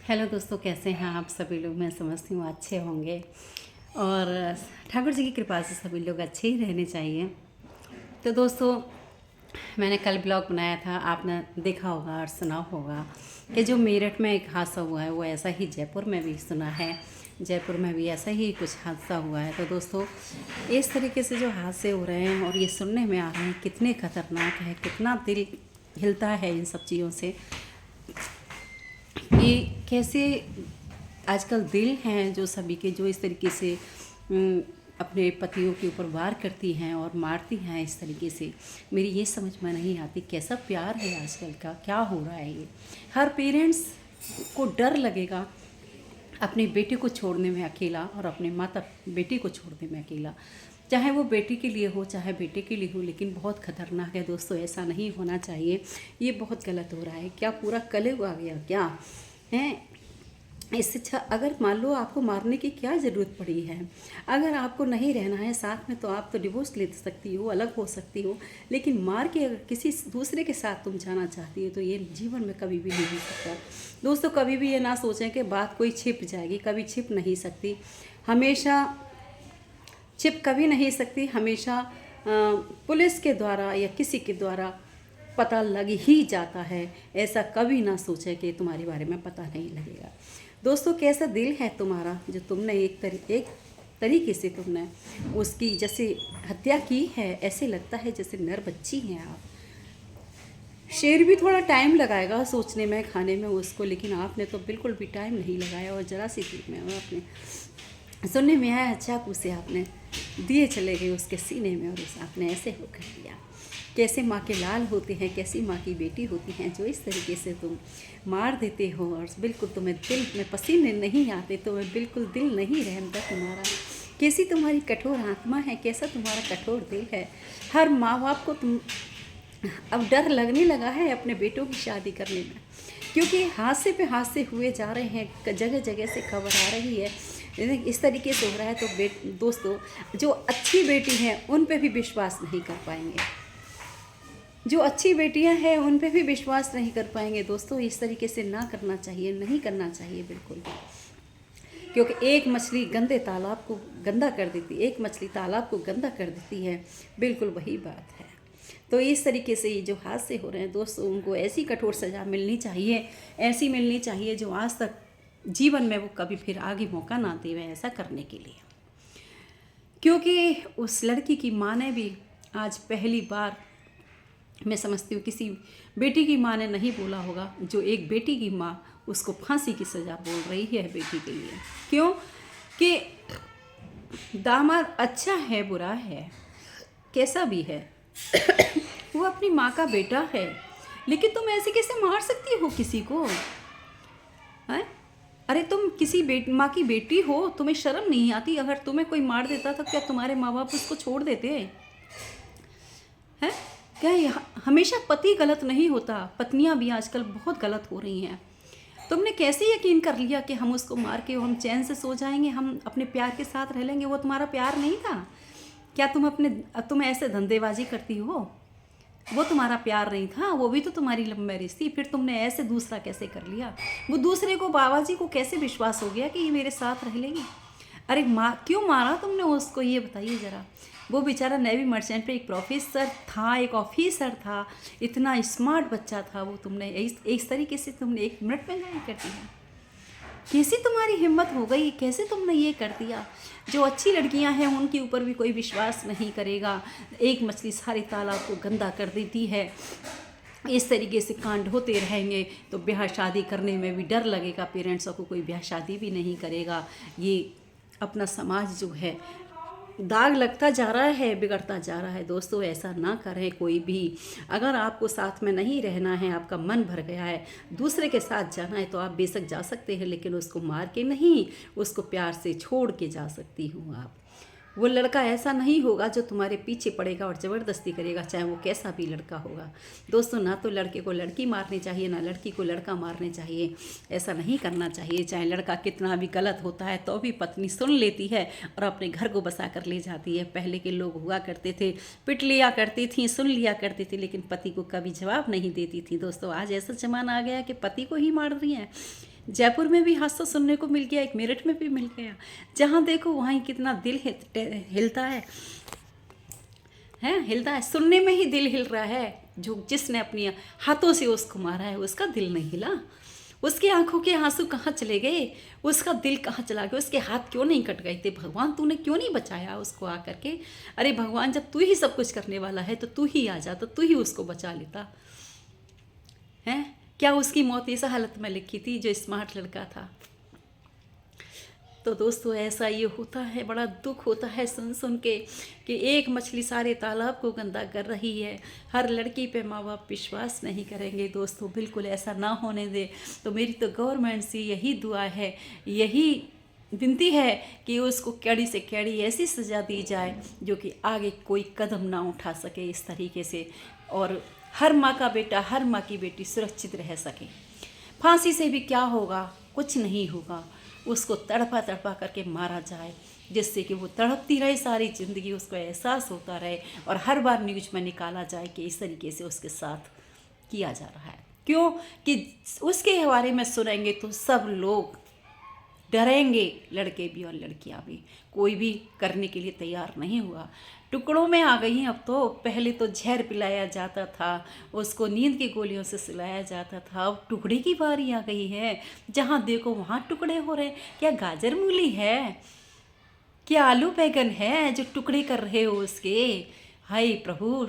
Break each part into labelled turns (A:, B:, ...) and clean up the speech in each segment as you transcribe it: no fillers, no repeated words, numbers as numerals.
A: Hello दोस्तों, कैसे हैं आप सभी लोग। मैं समझती हूँ अच्छे होंगे और ठाकुर जी की कृपा से सभी लोग अच्छे ही रहने चाहिए। तो दोस्तों, मैंने कल ब्लॉग बनाया था, आपने देखा होगा और सुना होगा कि जो मेरठ में एक हादसा हुआ है वो ऐसा ही जयपुर में भी सुना है। जयपुर में भी ऐसा ही कुछ हादसा हुआ है। तो दोस्तों, इस तरीके से जो हादसे हो रहे हैं और ये सुनने में आ रहे हैं कितने खतरनाक है, कितना दिल हिलता है इन सब चीज़ों से कि कैसे आजकल दिल हैं जो सभी के, जो इस तरीके से अपने पतियों के ऊपर वार करती हैं और मारती हैं इस तरीके से। मेरी ये समझ में नहीं आती कैसा प्यार है आजकल का, क्या हो रहा है ये। हर पेरेंट्स को डर लगेगा अपने बेटे को छोड़ने में अकेला और अपने माता बेटी को छोड़ने में अकेला, चाहे वो बेटी के लिए हो चाहे बेटे के लिए हो। लेकिन बहुत खतरनाक है दोस्तों, ऐसा नहीं होना चाहिए। ये बहुत गलत हो रहा है। क्या पूरा कलयुग आ गया क्या है? इससे अच्छा अगर मान लो आपको मारने की क्या ज़रूरत पड़ी है, अगर आपको नहीं रहना है साथ में तो आप तो डिवोर्स ले सकती हो, अलग हो सकती हो। लेकिन मार के अगर किसी दूसरे के साथ तुम जाना चाहती हो तो ये जीवन में कभी भी नहीं हो सकता। दोस्तों, कभी भी ये ना सोचें कि बात कोई छिप जाएगी, कभी छिप नहीं सकती। हमेशा छिप कभी नहीं सकती। हमेशा पुलिस के द्वारा या किसी के द्वारा पता लग ही जाता है। ऐसा कभी ना सोचे कि तुम्हारे बारे में पता नहीं लगेगा। दोस्तों, कैसा दिल है तुम्हारा जो तुमने एक तरीके से तुमने उसकी जैसे हत्या की है। ऐसे लगता है जैसे नर बच्ची हैं आप। शेर भी थोड़ा टाइम लगाएगा सोचने में, खाने में उसको, लेकिन आपने तो बिल्कुल भी टाइम नहीं लगाया और ज़रा सी देर में आपने, सुनने में आया, चाकू से आपने दिए चले गए उसके सीने में और उस आपने ऐसे हो कर दिया। कैसे माँ के लाल होते हैं, कैसी माँ की बेटी होती हैं जो इस तरीके से तुम मार देते हो और बिल्कुल तुम्हें दिल में पसीने नहीं आते, तुम्हें बिल्कुल दिल नहीं रहता तुम्हारा। कैसी तुम्हारी कठोर आत्मा है, कैसा तुम्हारा कठोर दिल है। हर माँ बाप को तुम अब डर लगने लगा है अपने बेटों की शादी करने में, क्योंकि हादसे पे हादसे हुए जा रहे हैं, जगह जगह से खबर आ रही है। इस तरीके से हो रहा है तो दोस्तों, जो अच्छी बेटी हैं उन पे भी विश्वास नहीं कर पाएंगे, जो अच्छी बेटियां हैं उन पे भी विश्वास नहीं कर पाएंगे। दोस्तों, इस तरीके से ना करना चाहिए, नहीं करना चाहिए बिल्कुल भी। क्योंकि एक मछली गंदे तालाब को गंदा कर देती, एक मछली तालाब को गंदा कर देती है, बिल्कुल वही बात है। तो इस तरीके से ये जो हादसे हो रहे हैं दोस्तों, उनको ऐसी कठोर सज़ा मिलनी चाहिए, ऐसी मिलनी चाहिए जो आज तक जीवन में वो कभी फिर आगे मौका ना देवे ऐसा करने के लिए। क्योंकि उस लड़की की माँ ने भी आज पहली बार, मैं समझती हूँ किसी बेटी की माँ ने नहीं बोला होगा जो एक बेटी की माँ उसको फांसी की सज़ा बोल रही है बेटी के लिए। क्यों कि दामाद अच्छा है बुरा है कैसा भी है, वो अपनी माँ का बेटा है, लेकिन तुम ऐसे कैसे मार सकती हो किसी को? है? अरे तुम किसी माँ की बेटी हो, तुम्हें शर्म नहीं आती? अगर तुम्हें कोई मार देता तो क्या तुम्हारे माँ बाप उसको छोड़ देते हैं? क्या हमेशा पति गलत नहीं होता, पत्नियां भी आजकल बहुत गलत हो रही हैं। तुमने कैसे यकीन कर लिया कि हम उसको मार के हम चैन से सो जाएंगे, हम अपने प्यार के साथ रह लेंगे? वो तुम्हारा प्यार नहीं था क्या? तुम ऐसे धंधेबाजी करती हो, वो तुम्हारा प्यार नहीं था, वो भी तो तुम्हारी लव मैरिज थी। फिर तुमने ऐसे दूसरा कैसे कर लिया? वो दूसरे को, बाबा जी को कैसे विश्वास हो गया कि ये मेरे साथ रह लेगी? अरे क्यों मारा तुमने उसको, ये बताइए ज़रा। वो बेचारा नेवी मर्चेंट पे एक प्रोफेसर था, एक ऑफिसर था, इतना स्मार्ट बच्चा था वो। तुमने इस तरीके से तुमने 1 मिनट में गायब कर दिया। कैसी तुम्हारी हिम्मत हो गई, कैसे तुमने ये कर दिया? जो अच्छी लड़कियां हैं उनके ऊपर भी कोई विश्वास नहीं करेगा। एक मछली सारे तालाब को गंदा कर देती है। इस तरीके से कांड होते रहेंगे तो ब्याह शादी करने में भी डर लगेगा, पेरेंट्सों को कोई ब्याह शादी भी नहीं करेगा। ये अपना समाज जो है दाग लगता जा रहा है, बिगड़ता जा रहा है। दोस्तों, ऐसा ना करें कोई भी। अगर आपको साथ में नहीं रहना है, आपका मन भर गया है, दूसरे के साथ जाना है तो आप बेशक जा सकते हैं, लेकिन उसको मार के नहीं, उसको प्यार से छोड़ के जा सकती हूँ आप। वो लड़का ऐसा नहीं होगा जो तुम्हारे पीछे पड़ेगा और ज़बरदस्ती करेगा, चाहे वो कैसा भी लड़का होगा। दोस्तों, ना तो लड़के को लड़की मारनी चाहिए, ना लड़की को लड़का मारने चाहिए। ऐसा नहीं करना चाहिए। चाहे लड़का कितना भी गलत होता है तो भी पत्नी सुन लेती है और अपने घर को बसा कर ले जाती है। पहले के लोग हुआ करते थे, पिट लिया करती थी, सुन लिया करती थी, लेकिन पति को कभी जवाब नहीं देती थी। दोस्तों, आज ऐसा ज़माना आ गया कि पति को ही मार रही हैं। जयपुर में भी हादसा सुनने को मिल गया, एक मेरठ में भी मिल गया। जहाँ देखो वहाँ ही कितना दिल हिलता है, हिलता है, सुनने में ही दिल हिल रहा है। जो जिसने अपनी हाथों से उसको मारा है उसका दिल नहीं हिला, उसकी आंखों के आंसू कहाँ चले गए, उसका दिल कहाँ चला गया, उसके हाथ क्यों नहीं कट गए थे। भगवान तूने क्यों नहीं बचाया उसको आ करके। अरे भगवान, जब तू ही सब कुछ करने वाला है तो तू ही आ जाता, तू ही उसको बचा लेता है। क्या उसकी मौत इस हालत में लिखी थी, जो स्मार्ट लड़का था। तो दोस्तों ऐसा ये होता है, बड़ा दुख होता है सुन सुन के कि एक मछली सारे तालाब को गंदा कर रही है। हर लड़की पे माँ बाप विश्वास नहीं करेंगे दोस्तों, बिल्कुल ऐसा ना होने दे। तो मेरी तो गवर्नमेंट से यही दुआ है, यही विनती है कि उसको कैड़ी से कैड़ी ऐसी सज़ा दी जाए जो कि आगे कोई कदम ना उठा सके इस तरीके से, और हर माँ का बेटा, हर माँ की बेटी सुरक्षित रह सके। फांसी से भी क्या होगा, कुछ नहीं होगा। उसको तड़पा तड़पा करके मारा जाए, जिससे कि वो तड़पती रहे सारी ज़िंदगी, उसको एहसास होता रहे, और हर बार न्यूज में निकाला जाए कि इस तरीके से उसके साथ किया जा रहा है। क्यों कि उसके बारे में सुनेंगे तो सब लोग डरेंगे, लड़के भी और लड़कियां भी, कोई भी करने के लिए तैयार नहीं हुआ। टुकड़ों में आ गई हैं अब तो। पहले तो जहर पिलाया जाता था, उसको नींद की गोलियों से सुलाया जाता था, अब टुकड़े की बारी आ गई है। जहाँ देखो वहाँ टुकड़े हो रहे। क्या गाजर मूली है, क्या आलू बैगन है जो टुकड़े कर रहे हो उसके। हाय प्रभु,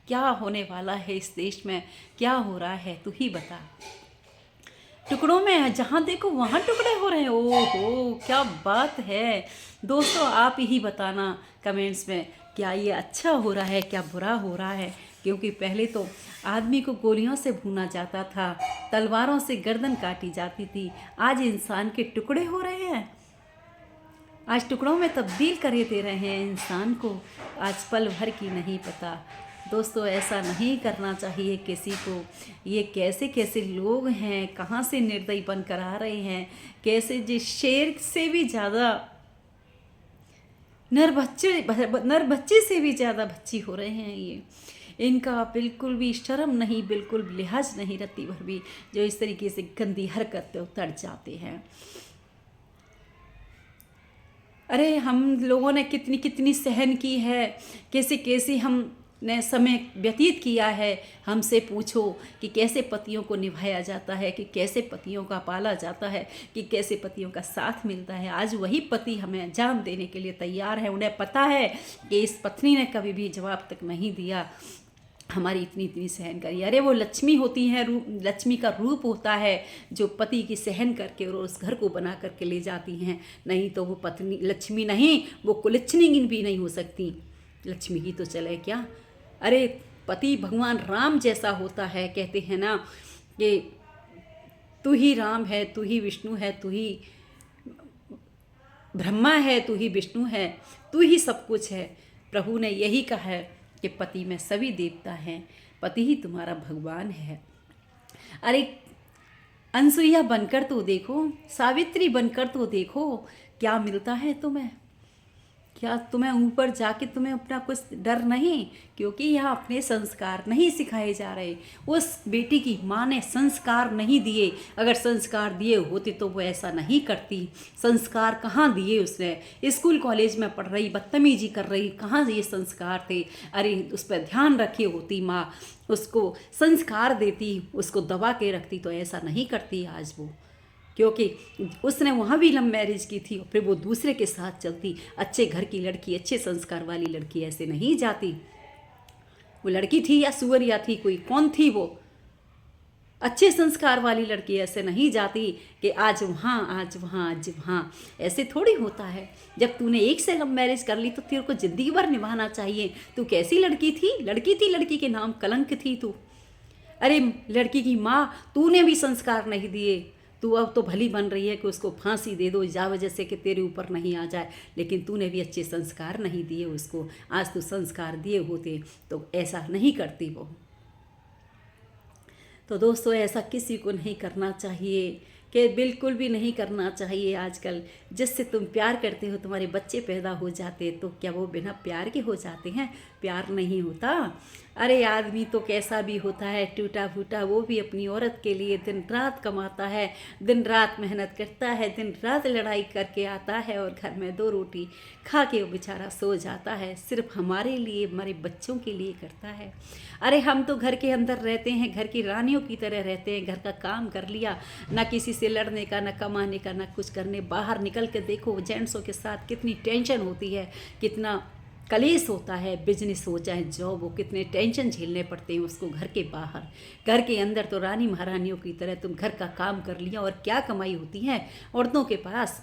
A: क्या होने वाला है इस देश में, क्या हो रहा है, तू ही बता। टुकड़ों में है, जहाँ देखो वहाँ टुकड़े हो रहे हैं। ओहो, क्या बात है दोस्तों, आप ही बताना कमेंट्स में, क्या ये अच्छा हो रहा है, क्या बुरा हो रहा है। क्योंकि पहले तो आदमी को गोलियों से भूना जाता था, तलवारों से गर्दन काटी जाती थी, आज इंसान के टुकड़े हो रहे हैं। आज टुकड़ों में तब्दील करे दे रहे हैं इंसान को, आज पल भर की नहीं पता। दोस्तों ऐसा नहीं करना चाहिए किसी को। ये कैसे कैसे लोग हैं, कहाँ से निर्दयी बनकर आ रहे हैं, कैसे जिस शेर से भी ज़्यादा नर बच्चे से भी ज़्यादा बच्ची हो रहे हैं ये। इनका बिल्कुल भी शर्म नहीं, बिल्कुल लिहाज नहीं, रत्ती भर भी, जो इस तरीके से गंदी हरकतें उतर जाते हैं। अरे हम लोगों ने कितनी कितनी सहन की है, कैसे कैसे हमने समय व्यतीत किया है। हमसे पूछो कि कैसे पतियों को निभाया जाता है, कि कैसे पतियों का पाला जाता है, कि कैसे पतियों का साथ मिलता है। आज वही पति हमें जान देने के लिए तैयार है। उन्हें पता है कि इस पत्नी ने कभी भी जवाब तक नहीं दिया, हमारी इतनी इतनी सहन करी। अरे वो लक्ष्मी होती हैं, लक्ष्मी का रूप होता है जो पति की सहन करके और उस घर को बना करके ले जाती हैं। नहीं तो वो पत्नी लक्ष्मी नहीं, वो कुलच्छनी भी नहीं हो सकती। लक्ष्मी की तो चले क्या। अरे पति भगवान राम जैसा होता है, कहते हैं ना कि तू ही राम है, तू ही विष्णु है, तू ही ब्रह्मा है, तू ही विष्णु है, तू ही सब कुछ है। प्रभु ने यही कहा है कि पति में सभी देवता हैं, पति ही तुम्हारा भगवान है। अरे अनसुईया बनकर तो देखो, सावित्री बनकर तो देखो, क्या मिलता है तुम्हें। क्या तुम्हें ऊपर जाके तुम्हें अपना कुछ डर नहीं, क्योंकि यहाँ अपने संस्कार नहीं सिखाए जा रहे। उस बेटी की माँ ने संस्कार नहीं दिए, अगर संस्कार दिए होते तो वो ऐसा नहीं करती। संस्कार कहाँ दिए उसने, स्कूल कॉलेज में पढ़ रही, बदतमीजी कर रही, कहाँ ये संस्कार थे। अरे उस पर ध्यान रखी होती माँ, उसको संस्कार देती, उसको दबा के रखती, तो ऐसा नहीं करती आज वो। क्योंकि उसने वहाँ भी लव मैरिज की थी, फिर वो दूसरे के साथ चलती। अच्छे घर की लड़की, अच्छे संस्कार वाली लड़की ऐसे नहीं जाती। वो लड़की थी या सुअरिया थी, कोई कौन थी वो। अच्छे संस्कार वाली लड़की ऐसे नहीं जाती कि आज वहाँ आज वहाँ आज वहाँ, ऐसे थोड़ी होता है। जब तूने एक से लव मैरिज कर ली तो तेरे को ज़िंदगी भर निभाना चाहिए। तू कैसी लड़की थी, लड़की थी, लड़की के नाम कलंक थी तू। अरे लड़की की माँ, तूने भी संस्कार नहीं दिए। तू अब तो भली बन रही है कि उसको फांसी दे दो जा वजह से कि तेरे ऊपर नहीं आ जाए, लेकिन तूने भी अच्छे संस्कार नहीं दिए उसको। आज तू संस्कार दिए होते तो ऐसा नहीं करती वो। तो दोस्तों ऐसा किसी को नहीं करना चाहिए, कि बिल्कुल भी नहीं करना चाहिए। आजकल जिससे तुम प्यार करते हो, तुम्हारे बच्चे पैदा हो जाते तो क्या वो बिना प्यार के हो जाते हैं। प्यार नहीं होता। अरे आदमी तो कैसा भी होता है, टूटा फूटा, वो भी अपनी औरत के लिए दिन रात कमाता है, दिन रात मेहनत करता है, दिन रात लड़ाई करके आता है और घर में 2 रोटी खा के वो बेचारा सो जाता है। सिर्फ हमारे लिए, हमारे बच्चों के लिए करता है। अरे हम तो घर के अंदर रहते हैं, घर की रानियों की तरह रहते हैं, घर का काम कर लिया, ना किसी से लड़ने का, ना कमाने का, ना कुछ करने। बाहर निकल के देखो जेंट्सों के साथ कितनी टेंशन होती है, कितना कलेश होता है, बिजनेस हो चाहे जॉब हो, कितने टेंशन झेलने पड़ते हैं उसको घर के बाहर। घर के अंदर तो रानी महारानियों की तरह तुम घर का काम कर लिया, और क्या कमाई होती है औरतों के पास,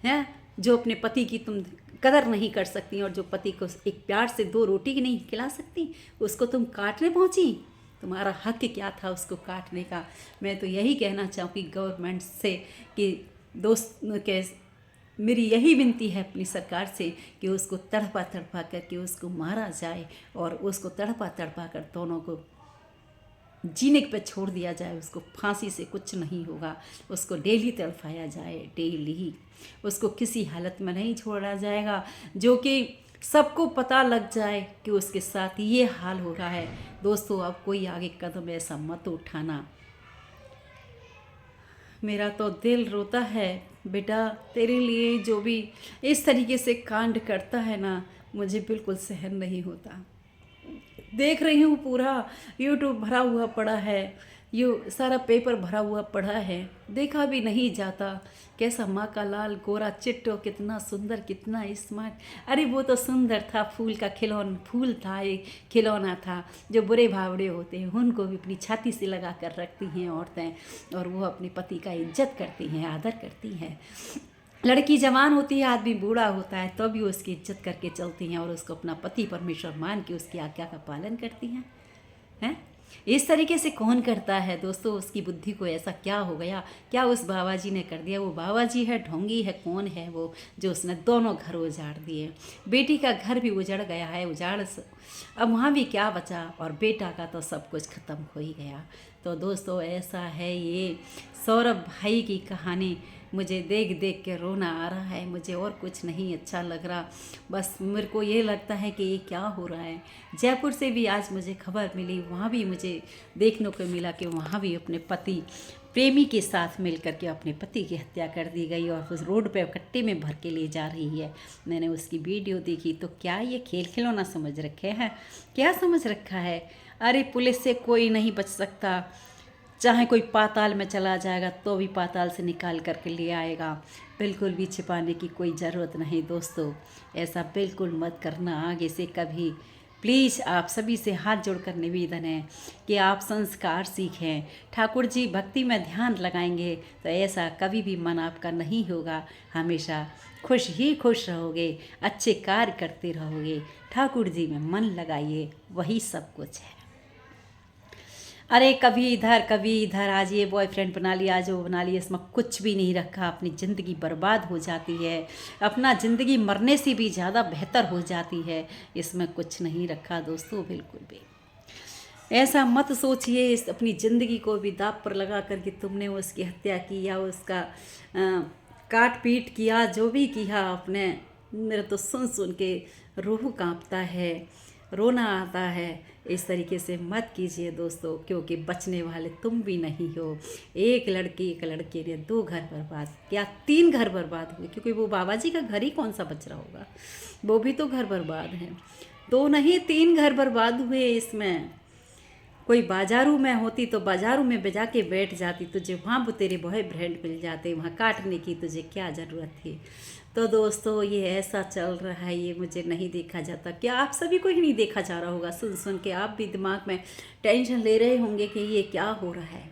A: हैं जो अपने पति की तुम कदर नहीं कर सकती, और जो पति को एक प्यार से 2 रोटी की नहीं खिला सकती, उसको तुम काटने पहुंची। तुम्हारा हक क्या था उसको काटने का। मैं तो यही कहना चाहूँगी गवर्नमेंट से कि दोस्त के मेरी यही विनती है अपनी सरकार से कि उसको तड़पा तड़पा करके उसको मारा जाए, और उसको तड़पा तड़पा कर दोनों को जीने पे छोड़ दिया जाए। उसको फांसी से कुछ नहीं होगा, उसको डेली तड़पाया जाए, डेली उसको किसी हालत में नहीं छोड़ा जाएगा, जो कि सबको पता लग जाए कि उसके साथ ये हाल हो रहा है। दोस्तों, अब कोई आगे कदम ऐसा मत उठाना। मेरा तो दिल रोता है बेटा, तेरे लिए जो भी इस तरीके से कांड करता है ना, मुझे बिल्कुल सहन नहीं होता। देख रही हूँ पूरा यूट्यूब भरा हुआ पड़ा है, ये सारा पेपर भरा हुआ पड़ा है, देखा भी नहीं जाता। कैसा माँ का लाल गोरा चिट्टो, कितना सुंदर, कितना स्मार्ट। अरे वो तो सुंदर था, फूल का फूल था, एक खिलौना था। जो बुरे भावड़े होते हैं उनको भी अपनी छाती से लगा कर रखती हैं औरतें, और वो अपने पति का इज्जत करती हैं, आदर करती हैं। लड़की जवान होती है, आदमी बूढ़ा होता है, तो भी उसकी इज्जत करके चलती हैं, और उसको अपना पति परमेश्वर मान के उसकी आज्ञा का पालन करती हैं। इस तरीके से कौन करता है दोस्तों? उसकी बुद्धि को ऐसा क्या हो गया, क्या उस बाबा जी ने कर दिया? वो बाबा जी है, ढोंगी है, कौन है वो जो उसने दोनों घर उजाड़ दिए? बेटी का घर भी उजड़ गया है, अब वहाँ भी क्या बचा, और बेटा का तो सब कुछ ख़त्म हो ही गया। तो दोस्तों, ऐसा है ये सौरभ भाई की कहानी। मुझे देख देख के रोना आ रहा है, मुझे और कुछ नहीं अच्छा लग रहा। बस मेरे को ये लगता है कि ये क्या हो रहा है। जयपुर से भी आज मुझे खबर मिली, वहाँ भी मुझे देखने को मिला कि वहाँ भी अपने पति प्रेमी के साथ मिलकर के अपने पति की हत्या कर दी गई, और उस रोड पे कट्टे में भर के ले जा रही है। मैंने उसकी वीडियो देखी तो क्या ये खेल खिलौना समझ रखे हैं? क्या समझ रखा है? अरे पुलिस से कोई नहीं बच सकता, चाहे कोई पाताल में चला जाएगा तो भी पाताल से निकाल करके ले आएगा। बिल्कुल भी छिपाने की कोई ज़रूरत नहीं दोस्तों, ऐसा बिल्कुल मत करना आगे से कभी। प्लीज़ आप सभी से हाथ जोड़कर निवेदन है कि आप संस्कार सीखें। ठाकुर जी भक्ति में ध्यान लगाएंगे तो ऐसा कभी भी मन आपका नहीं होगा, हमेशा खुश ही खुश रहोगे, अच्छे कार्य करते रहोगे। ठाकुर जी में मन लगाइए, वही सब कुछ है। अरे कभी इधर, आज ये बॉयफ्रेंड बना लिया, आज वो बना लिया, इसमें कुछ भी नहीं रखा। अपनी ज़िंदगी बर्बाद हो जाती है, अपना ज़िंदगी मरने से भी ज़्यादा बेहतर हो जाती है। इसमें कुछ नहीं रखा दोस्तों, बिल्कुल भी ऐसा मत सोचिए। इस अपनी ज़िंदगी को भी दांव पर लगा करके तुमने उसकी हत्या की या उसका काट पीट किया, जो भी किया आपने, मेरे तो सुन सुन के रूह कांपता है, रोना आता है। इस तरीके से मत कीजिए दोस्तों, क्योंकि बचने वाले तुम भी नहीं हो। एक लड़के ने 2 घर बर्बाद, क्या 3 घर बर्बाद हुए, क्योंकि वो बाबा जी का घर ही कौन सा बच रहा होगा, वो भी तो घर बर्बाद है। 2 नहीं 3 घर बर्बाद हुए इसमें। कोई बाजारू में होती तो बाजारू में बजा के बैठ जाती, तुझे वहाँ वो तेरे बॉयफ्रेंड मिल जाते, वहाँ काटने की तुझे क्या ज़रूरत थी। तो दोस्तों, ये ऐसा चल रहा है, ये मुझे नहीं देखा जाता। क्या आप सभी को ही नहीं देखा जा रहा होगा? सुन सुन के आप भी दिमाग में टेंशन ले रहे होंगे कि ये क्या हो रहा है।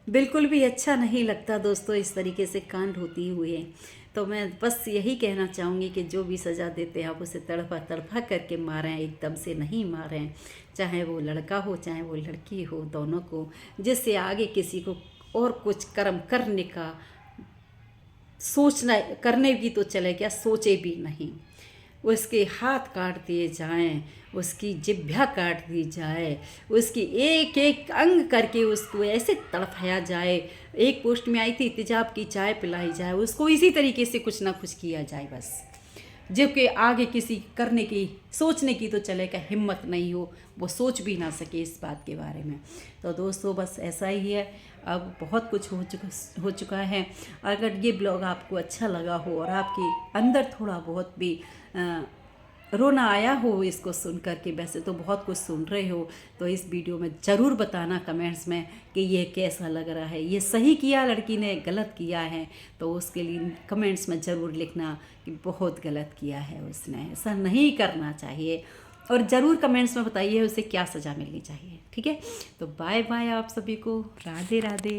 A: बिल्कुल भी अच्छा नहीं लगता दोस्तों इस तरीके से कांड होती हुए। तो मैं बस यही कहना चाहूँगी कि जो भी सज़ा देते हैं आप उसे तड़पा तड़पा करके मारें, एकदम से नहीं मारें। चाहे वो लड़का हो चाहे वो लड़की हो, दोनों को, जिससे आगे किसी को और कुछ कर्म करने का सोचना, करने की तो चले क्या, सोचे भी नहीं। उसके हाथ काट दिए जाएं, उसकी जिह्वा काट दी जाए, उसकी एक एक अंग करके उसको ऐसे तड़पाया जाए। एक पोस्ट में आई थी, तेजाब की चाय पिलाई जाए, उसको इसी तरीके से कुछ ना कुछ किया जाए बस। जबकि आगे किसी करने की सोचने की तो चले का हिम्मत नहीं हो, वो सोच भी ना सके इस बात के बारे में। तो दोस्तों बस ऐसा ही है, अब बहुत कुछ हो चुका है। अगर ये ब्लॉग आपको अच्छा लगा हो और आपके अंदर थोड़ा बहुत भी रोना आया हो इसको सुन कर के, वैसे तो बहुत कुछ सुन रहे हो, तो इस वीडियो में ज़रूर बताना कमेंट्स में कि ये कैसा लग रहा है, ये सही किया लड़की ने गलत किया है। तो उसके लिए कमेंट्स में ज़रूर लिखना कि बहुत गलत किया है उसने, ऐसा नहीं करना चाहिए। और ज़रूर कमेंट्स में बताइए उसे क्या सज़ा मिलनी चाहिए। ठीक है, तो बाय बाय आप सभी को, राधे राधे।